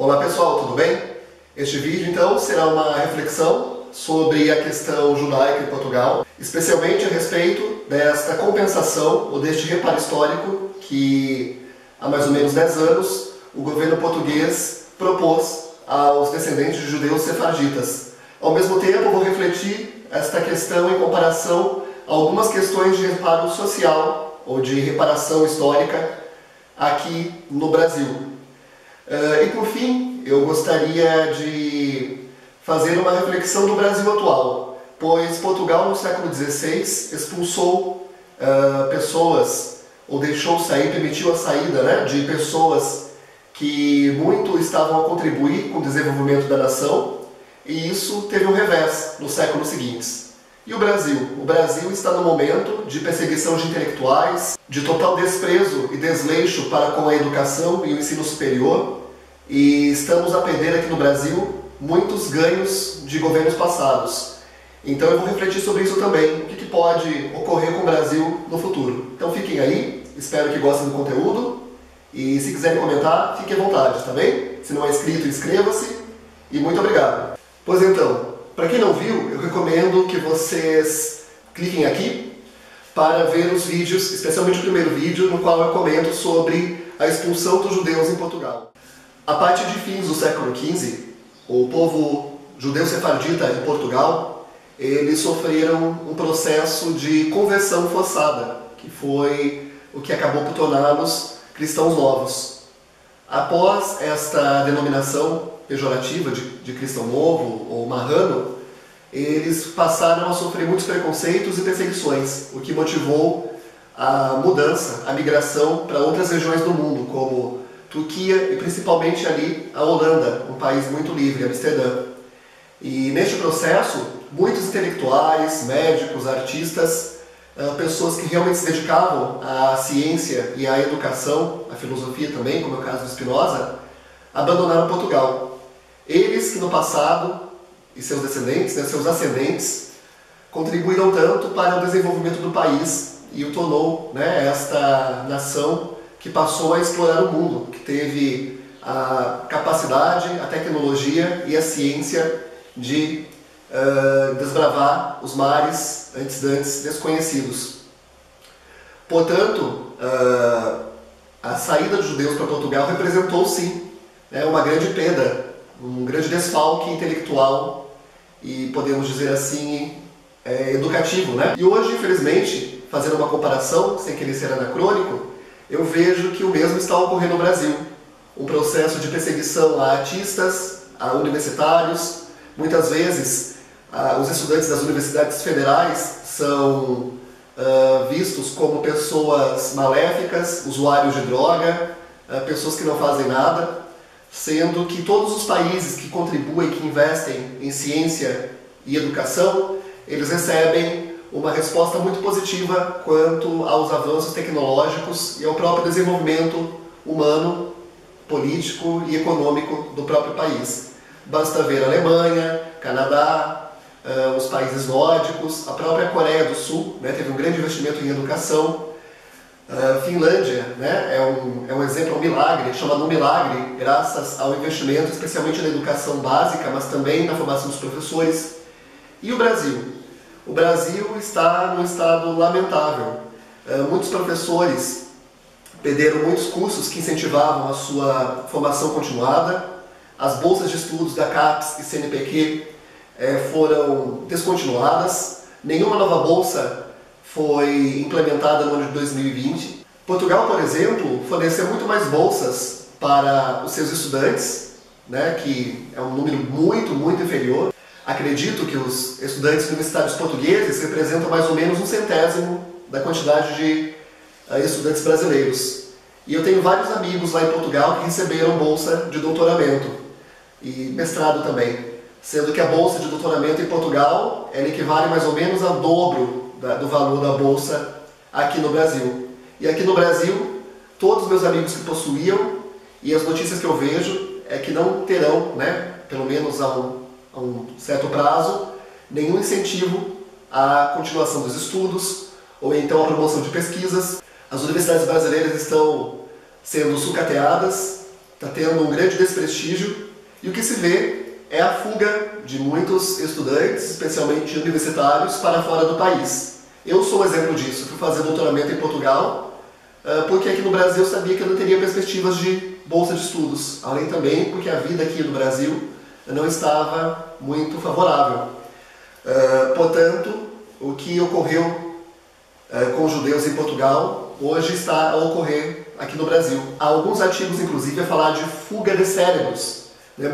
Olá pessoal, tudo bem? Este vídeo então será uma reflexão sobre a questão judaica em Portugal, especialmente a respeito desta compensação ou deste reparo histórico que há mais ou menos 10 anos o governo português propôs aos descendentes de judeus sefarditas. Ao mesmo tempo eu vou refletir esta questão em comparação a algumas questões de reparo social ou de reparação histórica aqui no Brasil. E por fim, eu gostaria de fazer uma reflexão do Brasil atual, pois Portugal no século XVI expulsou pessoas, ou deixou sair, permitiu a saída de pessoas que muito estavam a contribuir com o desenvolvimento da nação, e isso teve um revés nos séculos seguintes. E o Brasil? O Brasil está no momento de perseguição de intelectuais, de total desprezo e desleixo para com a educação e o ensino superior, e estamos a perder aqui no Brasil muitos ganhos de governos passados. Então eu vou refletir sobre isso também, o que pode ocorrer com o Brasil no futuro. Então fiquem aí, espero que gostem do conteúdo, e se quiserem comentar, fiquem à vontade, tá bem? Se não é inscrito, inscreva-se, e muito obrigado. Pois então, para quem não viu, eu recomendo que vocês cliquem aqui para ver os vídeos, especialmente o primeiro vídeo, no qual eu comento sobre a expulsão dos judeus em Portugal. A partir de fins do século XV, o povo judeu sefardita em Portugal, eles sofreram um processo de conversão forçada, que foi o que acabou por torná-los cristãos novos. Após esta denominação pejorativa de cristão novo ou marrano, eles passaram a sofrer muitos preconceitos e perseguições, o que motivou a mudança, a migração para outras regiões do mundo, como Turquia e principalmente ali a Holanda, um país muito livre, Amsterdã. E neste processo, muitos intelectuais, médicos, artistas, pessoas que realmente se dedicavam à ciência e à educação, à filosofia também, como é o caso do Spinoza, abandonaram Portugal. Eles que no passado, e seus descendentes, seus ascendentes, contribuíram tanto para o desenvolvimento do país e o tornou esta nação que passou a explorar o mundo, que teve a capacidade, a tecnologia e a ciência de desbravar os mares antes desconhecidos. Portanto, a saída dos judeus para Portugal representou sim uma grande perda, um grande desfalque intelectual e, podemos dizer assim, educativo. E hoje, infelizmente, fazendo uma comparação, sem querer ser anacrônico, eu vejo que o mesmo está ocorrendo no Brasil. Um processo de perseguição a artistas, a universitários. Muitas vezes, os estudantes das universidades federais são vistos como pessoas maléficas, usuários de droga, pessoas que não fazem nada, sendo que todos os países que contribuem, que investem em ciência e educação, eles recebem uma resposta muito positiva quanto aos avanços tecnológicos e ao próprio desenvolvimento humano, político e econômico do próprio país. Basta ver a Alemanha, Canadá, os países nórdicos, a própria Coreia do Sul, teve um grande investimento em educação. Finlândia é um exemplo, um milagre, chamado um milagre, graças ao investimento especialmente na educação básica, mas também na formação dos professores. E o Brasil? O Brasil está num estado lamentável. Muitos professores perderam muitos cursos que incentivavam a sua formação continuada. As bolsas de estudos da CAPES e CNPq foram descontinuadas. Nenhuma nova bolsa foi implementada no ano de 2020. Portugal, por exemplo, forneceu muito mais bolsas para os seus estudantes, que é um número muito, muito inferior. Acredito que os estudantes universitários portugueses representam mais ou menos 1/100º da quantidade de estudantes brasileiros. E eu tenho vários amigos lá em Portugal que receberam bolsa de doutoramento e mestrado também, sendo que a bolsa de doutoramento em Portugal ela equivale mais ou menos ao dobro do valor da bolsa aqui no Brasil. E aqui no Brasil, todos os meus amigos que possuíam, e as notícias que eu vejo é que não terão, pelo menos a um certo prazo, nenhum incentivo à continuação dos estudos ou então à promoção de pesquisas. As universidades brasileiras estão sendo sucateadas, está tendo um grande desprestígio e o que se vê é a fuga de muitos estudantes, especialmente universitários, para fora do país. Eu sou um exemplo disso. Eu fui fazer doutoramento em Portugal porque aqui no Brasil eu sabia que eu não teria perspectivas de bolsa de estudos, além também porque a vida aqui no Brasil não estava muito favorável. Portanto, o que ocorreu com os judeus em Portugal hoje está a ocorrer aqui no Brasil. Há alguns artigos, inclusive, a falar de fuga de cérebros.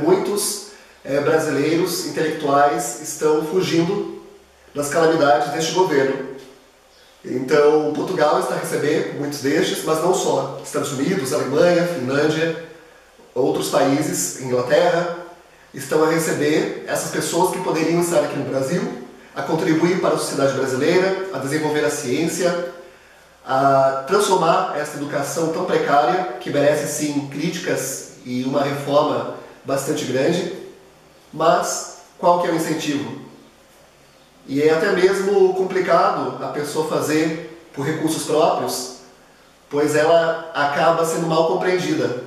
Muitos brasileiros intelectuais estão fugindo das calamidades deste governo. Então, Portugal está a receber muitos destes, mas não só. Estados Unidos, Alemanha, Finlândia, outros países, Inglaterra, estão a receber essas pessoas que poderiam estar aqui no Brasil, a contribuir para a sociedade brasileira, a desenvolver a ciência, a transformar essa educação tão precária, que merece sim críticas e uma reforma bastante grande, mas qual que é o incentivo? E é até mesmo complicado a pessoa fazer por recursos próprios, pois ela acaba sendo mal compreendida.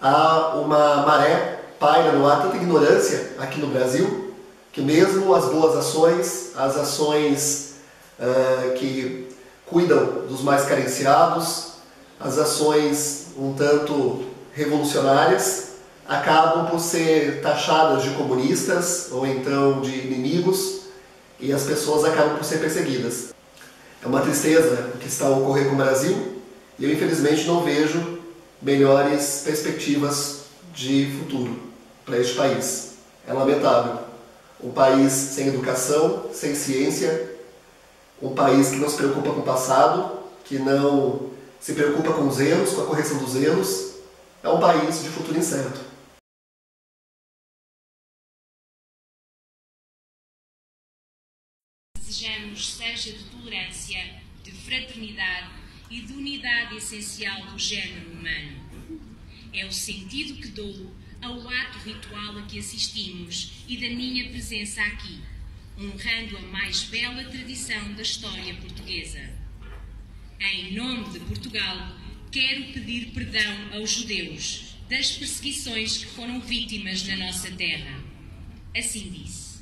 Há uma maré paira no ar, tanta ignorância aqui no Brasil, que mesmo as boas ações, as ações que cuidam dos mais carenciados, as ações um tanto revolucionárias, acabam por ser taxadas de comunistas ou então de inimigos, e as pessoas acabam por ser perseguidas. É uma tristeza o que está a ocorrer com o Brasil, e eu infelizmente não vejo melhores perspectivas de futuro para este país. É lamentável. Um país sem educação, sem ciência, um país que não se preocupa com o passado, que não se preocupa com os erros, com a correção dos erros, é um país de futuro incerto. Desejamos seja de tolerância, de fraternidade e de unidade essencial do género humano. É o sentido que dou ao ato ritual a que assistimos e da minha presença aqui, honrando a mais bela tradição da história portuguesa. Em nome de Portugal, quero pedir perdão aos judeus das perseguições que foram vítimas na nossa terra. Assim disse.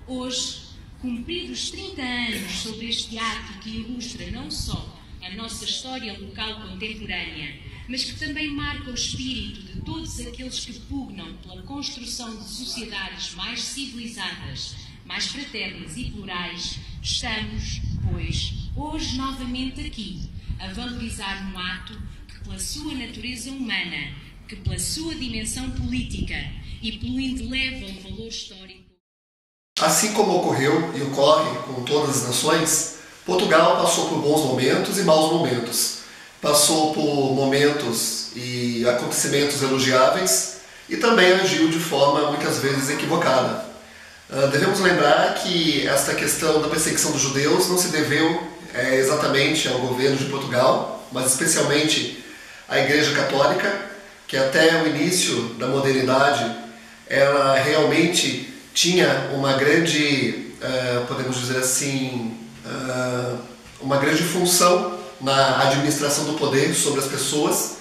Hoje, cumpridos 30 anos sobre este ato que ilustra não só a nossa história local contemporânea, mas que também marca o espírito de todos aqueles que pugnam pela construção de sociedades mais civilizadas, mais fraternas e plurais, estamos, pois, hoje novamente aqui, a valorizar um ato que, pela sua natureza humana, que pela sua dimensão política e pelo indelével valor histórico. Assim como ocorreu e ocorre com todas as nações, Portugal passou por bons momentos e maus momentos. Passou por momentos e acontecimentos elogiáveis e também agiu de forma muitas vezes equivocada. Devemos lembrar que esta questão da perseguição dos judeus não se deveu exatamente ao governo de Portugal, mas especialmente à Igreja Católica, que até o início da modernidade ela realmente tinha uma grande, podemos dizer assim, uma grande função na administração do poder sobre as pessoas,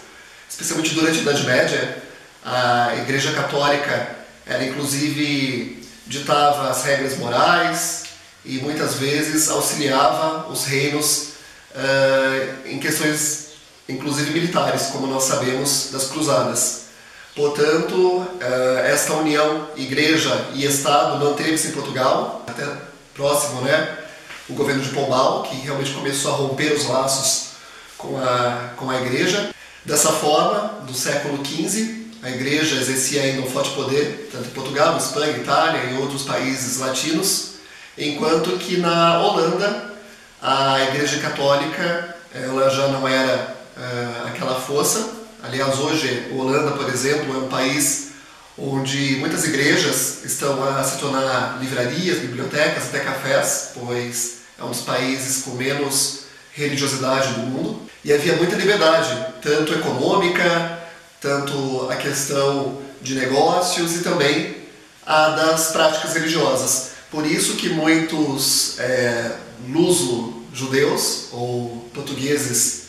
especialmente durante a Idade Média. A Igreja Católica, ela inclusive ditava as regras morais e muitas vezes auxiliava os reinos em questões, inclusive militares, como nós sabemos das cruzadas. Portanto, esta união Igreja e Estado manteve-se em Portugal, até próximo, o governo de Pombal, que realmente começou a romper os laços com a Igreja. Dessa forma, do século XV, a Igreja exercia ainda um forte poder, tanto em Portugal, Espanha, Itália e outros países latinos, enquanto que na Holanda, a Igreja Católica ela já não era aquela força. Aliás, hoje, a Holanda, por exemplo, é um país onde muitas igrejas estão a se tornar livrarias, bibliotecas, até cafés, pois é um dos países com menos religiosidade do mundo. E havia muita liberdade, tanto econômica, tanto a questão de negócios e também a das práticas religiosas. Por isso que muitos luso-judeus ou portugueses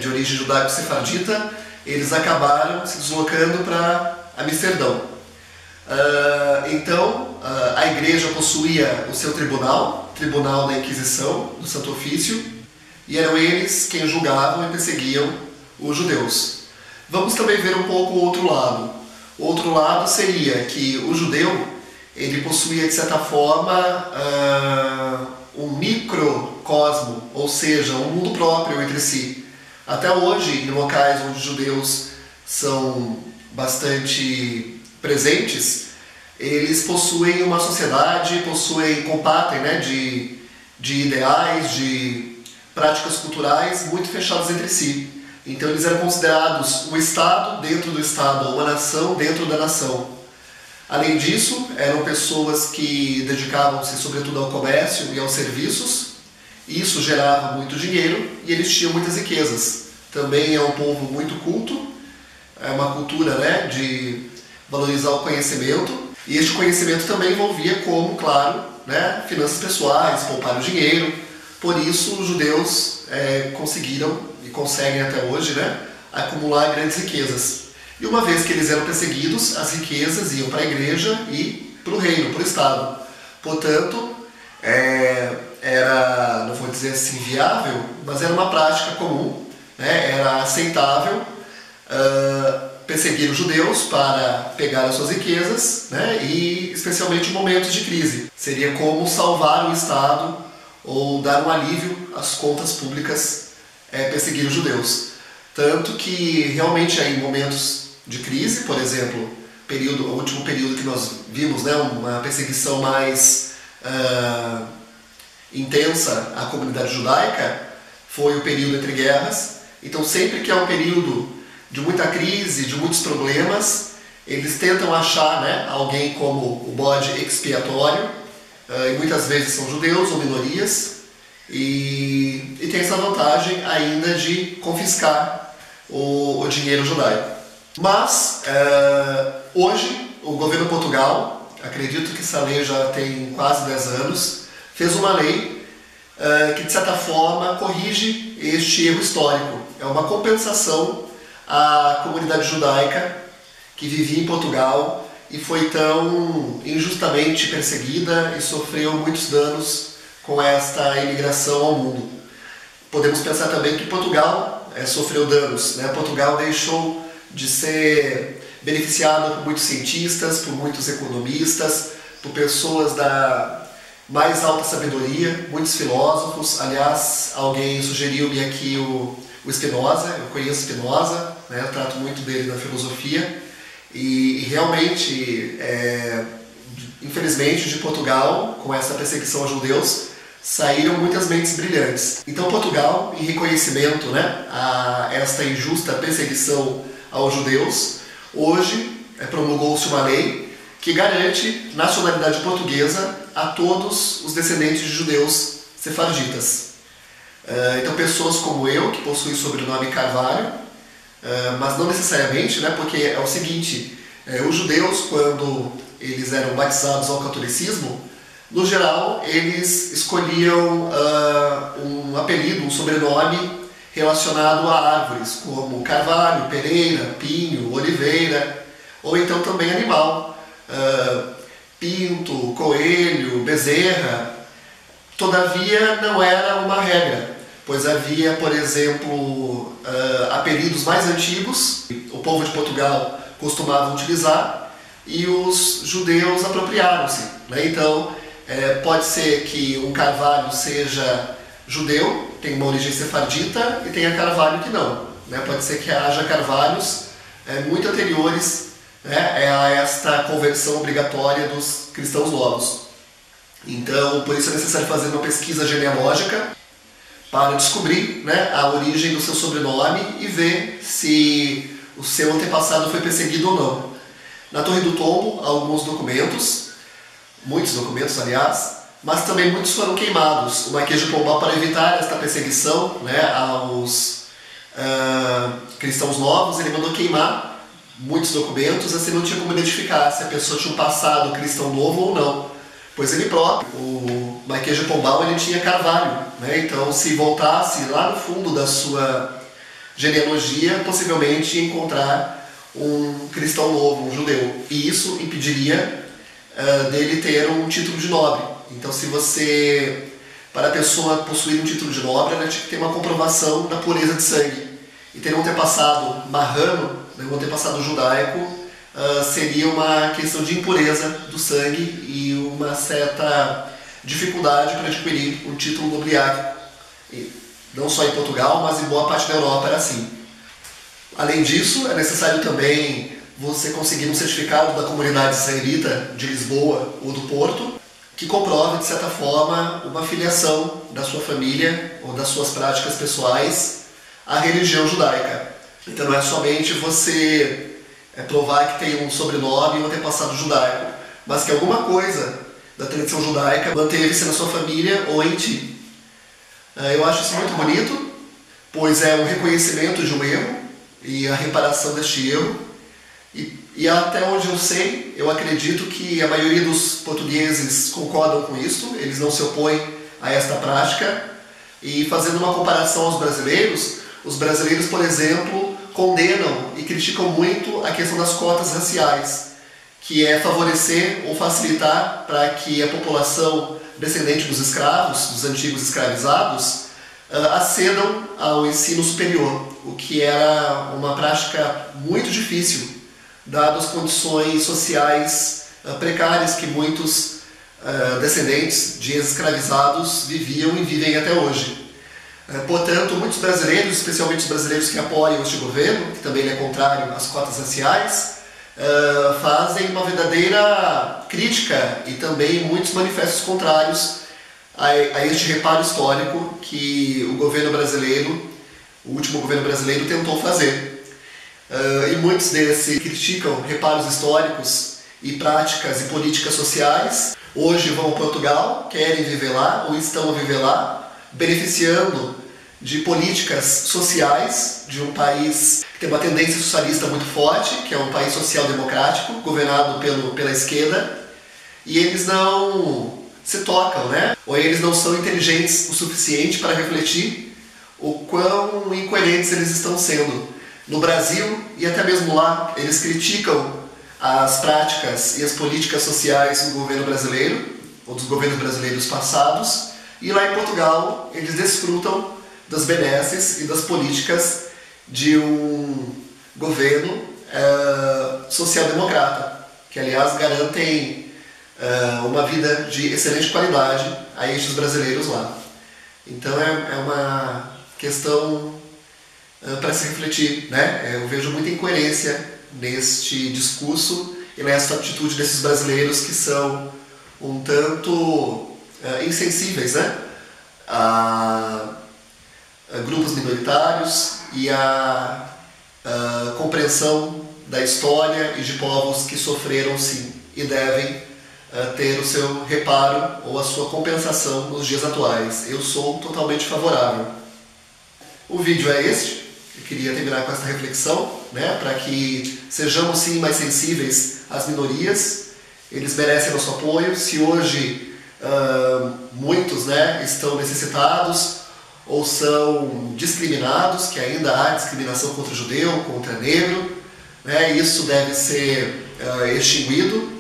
de origem judaico-sefardita, eles acabaram se deslocando para Amsterdão. Então, a igreja possuía o seu tribunal da Inquisição, do Santo Ofício, e eram eles quem julgavam e perseguiam os judeus. Vamos também ver um pouco o outro lado. O outro lado seria que o judeu, ele possuía, de certa forma, um microcosmo, ou seja, um mundo próprio entre si. Até hoje, em locais onde os judeus são bastante presentes, eles possuem uma sociedade, compartem, né, de ideais, de práticas culturais muito fechadas entre si. Então eles eram considerados um Estado dentro do Estado, uma nação dentro da nação. Além disso, eram pessoas que dedicavam-se sobretudo ao comércio e aos serviços. Isso gerava muito dinheiro e eles tinham muitas riquezas. Também é um povo muito culto, é uma cultura, né, de valorizar o conhecimento. E este conhecimento também envolvia como, claro, né, finanças pessoais, poupar o dinheiro. Por isso os judeus conseguiram e conseguem até hoje, né, acumular grandes riquezas. E uma vez que eles eram perseguidos, as riquezas iam para a igreja e para o reino, para o Estado. Portanto, era, não vou dizer assim viável, mas era uma prática comum, né, era aceitável perseguir os judeus para pegar as suas riquezas, né, e especialmente em momentos de crise. Seria como salvar o Estado ou dar um alívio às contas públicas, perseguir os judeus. Tanto que realmente em momentos de crise, por exemplo, o último período que nós vimos, né, uma perseguição mais intensa à comunidade judaica, foi o período entre guerras. Então sempre que há um período de muita crise, de muitos problemas, eles tentam achar, né, alguém como o bode expiatório, e muitas vezes são judeus ou minorias, e tem essa vantagem ainda de confiscar o dinheiro judaico. Mas, hoje, o governo de Portugal, acredito que essa lei já tem quase 10 anos, fez uma lei que, de certa forma, corrige este erro histórico. É uma compensação à comunidade judaica que vivia em Portugal e foi tão injustamente perseguida e sofreu muitos danos com esta imigração ao mundo. Podemos pensar também que Portugal sofreu danos, né? Portugal deixou de ser beneficiado por muitos cientistas, por muitos economistas, por pessoas da mais alta sabedoria, muitos filósofos. Aliás, alguém sugeriu-me aqui o Spinoza. Eu conheço Spinoza, né? Eu trato muito dele na filosofia, e realmente, infelizmente, de Portugal, com essa perseguição aos judeus, saíram muitas mentes brilhantes. Então Portugal, em reconhecimento, né, a esta injusta perseguição aos judeus, hoje promulgou-se uma lei que garante nacionalidade portuguesa a todos os descendentes de judeus sefarditas. Então pessoas como eu, que possuem o sobrenome Carvalho, mas não necessariamente, né, porque é o seguinte, os judeus, quando eles eram batizados ao catolicismo, no geral eles escolhiam um apelido, um sobrenome relacionado a árvores, como Carvalho, Pereira, Pinho, Oliveira, ou então também animal, Pinto, Coelho, Bezerra. Todavia não era uma regra, pois havia, por exemplo, apelidos mais antigos, o povo de Portugal costumava utilizar, e os judeus apropriaram-se, né? Então, pode ser que um Carvalho seja judeu, tem uma origem sefardita, e tenha Carvalho que não, né? Pode ser que haja Carvalhos muito anteriores, né, a esta conversão obrigatória dos cristãos novos. Então, por isso é necessário fazer uma pesquisa genealógica para descobrir, né, a origem do seu sobrenome e ver se o seu antepassado foi perseguido ou não. Na Torre do Tombo, há alguns documentos, muitos documentos, aliás, mas também muitos foram queimados. O Marquês de Pombal, para evitar esta perseguição, né, aos cristãos novos, ele mandou queimar muitos documentos, assim não tinha como identificar se a pessoa tinha um passado cristão novo ou não. Pois ele próprio, o Marquês de Pombal, ele tinha Carvalho, né? Então se voltasse lá no fundo da sua genealogia, possivelmente encontrar um cristão novo, um judeu. E isso impediria dele ter um título de nobre. Então, para a pessoa possuir um título de nobre, ela tinha que ter uma comprovação da pureza de sangue. E ter um antepassado marrano, um antepassado judaico, seria uma questão de impureza do sangue e uma certa dificuldade para adquirir um título nobiliário. E não só em Portugal, mas em boa parte da Europa era assim. Além disso, é necessário também você conseguir um certificado da comunidade israelita de Lisboa ou do Porto, que comprove, de certa forma, uma filiação da sua família ou das suas práticas pessoais à religião judaica. Então não é somente você provar que tem um sobrenome e um antepassado judaico, mas que alguma coisa da tradição judaica manteve-se na sua família ou em ti. Eu acho isso muito bonito, pois é um reconhecimento de um erro e a reparação deste erro. E até onde eu sei, eu acredito que a maioria dos portugueses concordam com isso, eles não se opõem a esta prática. E fazendo uma comparação aos brasileiros, os brasileiros, por exemplo, condenam e criticam muito a questão das cotas raciais, que é favorecer ou facilitar para que a população descendente dos escravos, dos antigos escravizados, acedam ao ensino superior, o que era uma prática muito difícil, dadas as condições sociais precárias que muitos descendentes de escravizados viviam e vivem até hoje. Portanto, muitos brasileiros, especialmente os brasileiros que apoiam este governo, que também é contrário às cotas raciais, fazem uma verdadeira crítica e também muitos manifestos contrários a este reparo histórico que o governo brasileiro, o último governo brasileiro, tentou fazer. E muitos desses criticam reparos históricos e práticas e políticas sociais. Hoje vão a Portugal, querem viver lá ou estão a viver lá, beneficiando de políticas sociais de um país que tem uma tendência socialista muito forte, que é um país social-democrático, governado pela esquerda, e eles não se tocam, né? Ou eles não são inteligentes o suficiente para refletir o quão incoerentes eles estão sendo. No Brasil, e até mesmo lá, eles criticam as práticas e as políticas sociais do governo brasileiro, ou dos governos brasileiros passados, e lá em Portugal, eles desfrutam das benesses e das políticas de um governo social-democrata, que aliás garantem uma vida de excelente qualidade a estes brasileiros lá. Então é uma questão para se refletir, né? Eu vejo muita incoerência neste discurso e nessa atitude desses brasileiros que são um tanto insensíveis, né? A grupos minoritários e a compreensão da história e de povos que sofreram sim e devem ter o seu reparo ou a sua compensação nos dias atuais. Eu sou totalmente favorável. O vídeo é este. Eu queria terminar com essa reflexão, né, para que sejamos sim mais sensíveis às minorias. Eles merecem nosso apoio. Se hoje muitos, né, estão necessitados ou são discriminados, que ainda há discriminação contra judeu, contra negro, né, isso deve ser extinguido.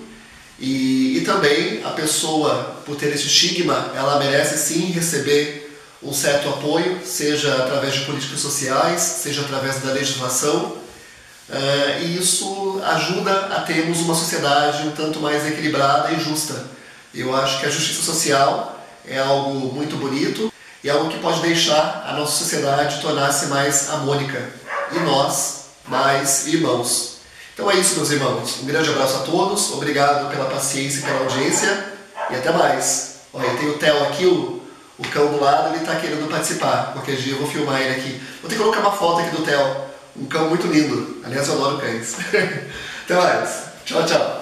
E também a pessoa, por ter esse estigma, ela merece sim receber um certo apoio, seja através de políticas sociais, seja através da legislação, e isso ajuda a termos uma sociedade um tanto mais equilibrada e justa. Eu acho que a justiça social é algo muito bonito e algo que pode deixar a nossa sociedade tornar-se mais harmônica e nós mais irmãos. Então é isso, meus irmãos. Um grande abraço a todos, obrigado pela paciência e pela audiência e até mais. Olha, tem o Theo aqui, o cão do lado, ele está querendo participar. Qualquer dia eu vou filmar ele aqui. Vou ter que colocar uma foto aqui do Theo. Um cão muito lindo. Aliás, eu adoro cães. Até mais. Tchau, tchau.